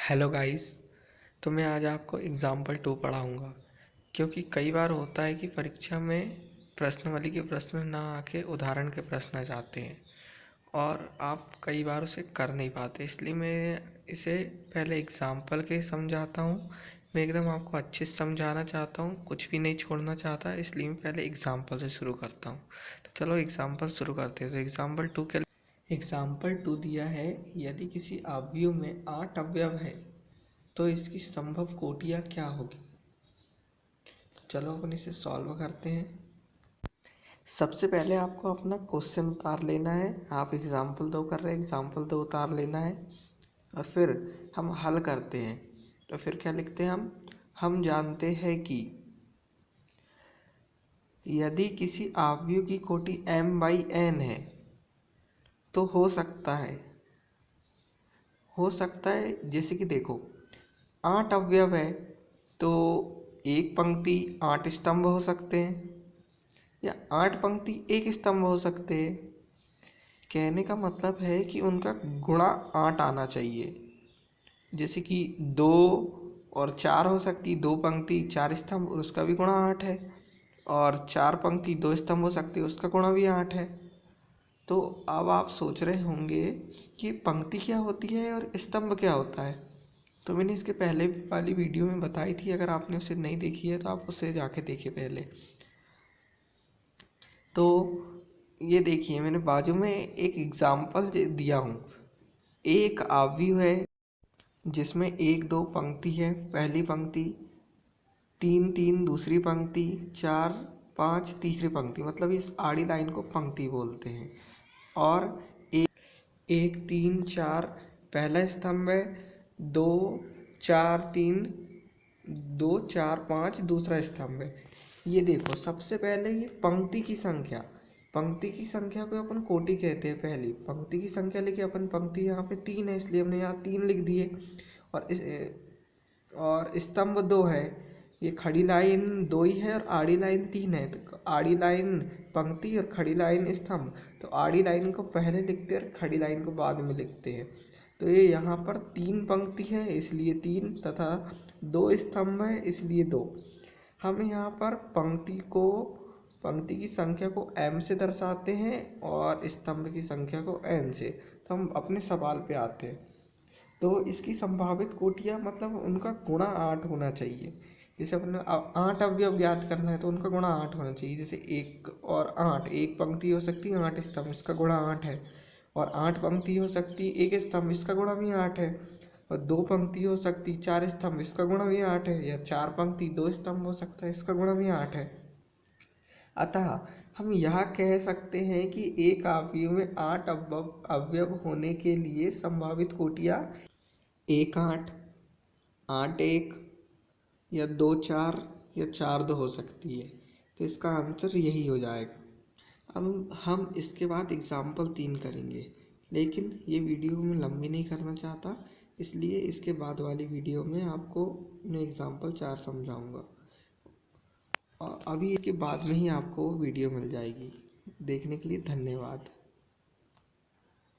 Hello guys. तो मैं आज आपको एग्ज़ाम्पल 2 पढ़ाऊँगा, क्योंकि कई बार होता है कि परीक्षा में प्रश्नावली के प्रश्न ना आके उदाहरण के प्रश्न आ जाते हैं और आप कई बार उसे कर नहीं पाते। इसलिए मैं इसे पहले एग्ज़ाम्पल के समझाता हूँ। मैं एकदम आपको अच्छे से समझाना चाहता हूँ, कुछ भी नहीं छोड़ना चाहता, इसलिए मैं पहले एग्ज़ाम्पल से शुरू करता हूँ। तो चलो एग्ज़ाम्पल शुरू करते हैं। तो एग्ज़ाम्पल 2 दिया है, यदि किसी अवयव में 8 अवयव है तो इसकी संभव कोटियाँ क्या होगी। चलो अपन इसे सॉल्व करते हैं। सबसे पहले आपको अपना क्वेश्चन उतार लेना है। आप एग्जाम्पल 2 कर रहे हैं, एग्जाम्पल 2 उतार लेना है और फिर हम हल करते हैं। तो फिर क्या लिखते हैं हम जानते हैं कि यदि किसी अवयव की कोटि m/n है तो हो सकता है जैसे कि देखो 8 अवयव है तो एक पंक्ति 8 स्तंभ हो सकते हैं या 8 पंक्ति एक स्तंभ हो सकते हैं। कहने का मतलब है कि उनका गुणा 8 आना चाहिए। जैसे कि 2 और 4 हो सकती, 2 पंक्ति 4 स्तंभ और उसका भी गुणा 8 है, और 4 पंक्ति 2 स्तंभ हो सकती है, उसका गुणा भी 8 है। तो अब आप सोच रहे होंगे कि पंक्ति क्या होती है और स्तंभ क्या होता है। तो मैंने इसके पहले वाली वीडियो में बताई थी, अगर आपने उसे नहीं देखी है तो आप उसे जाके देखिए पहले। तो ये देखिए मैंने बाजू में एक एग्जाम्पल दिया हूँ। एक अवयव है जिसमें 1-2 पंक्ति है, पहली पंक्ति, 3-3 दूसरी पंक्ति, 4-5 तीसरी पंक्ति, मतलब इस आड़ी लाइन को पंक्ति बोलते हैं। और 1-3-4 पहला स्तंभ है, 2-4-3 2-4-5 दूसरा स्तंभ है। ये देखो सबसे पहले ये पंक्ति की संख्या को अपन कोटि कहते हैं। पहली पंक्ति की संख्या लेके अपन पंक्ति यहाँ पे 3 है इसलिए हमने यहाँ 3 लिख दिए। और स्तंभ 2 है, ये खड़ी लाइन 2 ही है और आड़ी लाइन 3 है। तो आड़ी लाइन पंक्ति और खड़ी लाइन स्तंभ, तो आड़ी लाइन को पहले लिखते हैं और खड़ी लाइन को बाद में लिखते हैं। तो ये यहाँ पर 3 पंक्ति है इसलिए 3 तथा 2 स्तंभ है इसलिए 2। हम यहाँ पर पंक्ति की संख्या को m से दर्शाते हैं और स्तंभ की संख्या को n से। तो हम अपने सवाल पे आते हैं। तो इसकी संभावित कोटियाँ मतलब उनका गुणा 8 होना चाहिए। जैसे अपने 8 अवयव ज्ञात करना है तो उनका गुणा 8 होना चाहिए। जैसे 1 और 8, एक पंक्ति हो सकती है 8 स्तंभ, इसका गुणा 8 है। और 8 पंक्ति हो सकती है 1 स्तंभ, इसका गुणा भी 8 है। और 2 पंक्ति हो सकती 4 स्तंभ, इसका गुणा भी 8 है। या 4 पंक्ति 2 स्तंभ हो सकता है, इसका गुणा भी 8 है। अतः हम यह कह सकते हैं कि एक अवयव में 8 अवयव होने के लिए संभावित कोटियाँ 1-8, 8-1 या 2-4 या 4-2 हो सकती है। तो इसका आंसर यही हो जाएगा। अब हम इसके बाद एग्ज़ाम्पल 3 करेंगे, लेकिन ये वीडियो मैं लंबी नहीं करना चाहता, इसलिए इसके बाद वाली वीडियो में आपको मैं एग्ज़ाम्पल 4 समझाऊंगा और अभी इसके बाद में ही आपको वीडियो मिल जाएगी। देखने के लिए धन्यवाद।